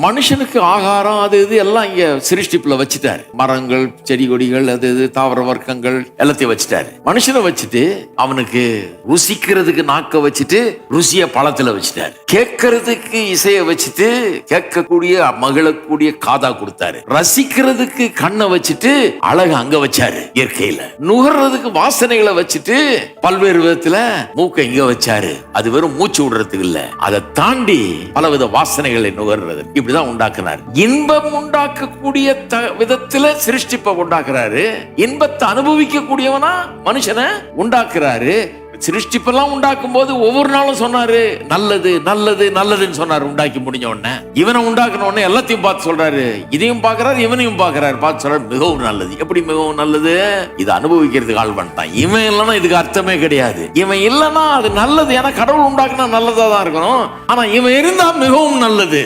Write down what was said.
மனுஷனுக்கு ஆகாரம் அது இது எல்லாம் இங்க சிருஷ்டிப்புல வச்சுட்டாரு. மரங்கள், செடி கொடிகள், அது இது தாவர வர்க்கங்கள் எல்லாத்தையும் வச்சுட்டாரு. மனுஷனை வச்சுட்டு அவனுக்கு ருசிக்கிறதுக்கு நாக்க வச்சுட்டு ருசிய பழத்துல வச்சுட்டாரு. கேட்கறதுக்கு இசைய வச்சுட்டு கேட்கக்கூடிய மகிழக்கூடிய காதா கொடுத்தாரு. ரசிக்கிறதுக்கு கண்ணை வச்சுட்டு அழகு அங்க வச்சாரு. இயற்கையில நுகர்றதுக்கு வாசனைகளை வச்சுட்டு பல்வேறு விதத்துல மூக்கை இங்க வச்சாரு. அது வெறும் மூச்சு விடுறதுக்கு இல்ல, அதை தாண்டி பலவித வாசனைகளை நுகர்றது. இப்படிதான் உண்டாக்குனார். இன்பம் உண்டாக்கக்கூடிய விதத்துல சிருஷ்டிப்ப உண்டாக்குறாரு. இன்பத்தை அனுபவிக்க கூடியவனா மனுஷனை உண்டாக்குறாரு. சிருஷ்டிப்பெல்லாம் உண்டாக்கும் போது ஒவ்வொரு நாளும் சொன்னாரு நல்லது நல்லது நல்லதுன்னு சொன்னாரு. உண்டாக்கி முடிஞ்ச உடனே இவனை உண்டாக்குன உடனே எல்லாத்தையும் பார்த்து சொல்றாரு. இதையும் பாக்குறாரு, இவனையும் பாக்குறாரு. பார்த்து சொல்றாரு மிகவும் நல்லது. எப்படி மிகவும் நல்லது? இது அனுபவிக்கிறதுக்கு ஆள் பண்ணிட்டான். இவன் இல்லைன்னா இதுக்கு அர்த்தமே கிடையாது. இவன் இல்லைன்னா அது நல்லது. ஏன்னா கடவுள் உண்டாக்குனா நல்லதா தான் இருக்கணும். ஆனா இவன் இருந்தா மிகவும் நல்லது.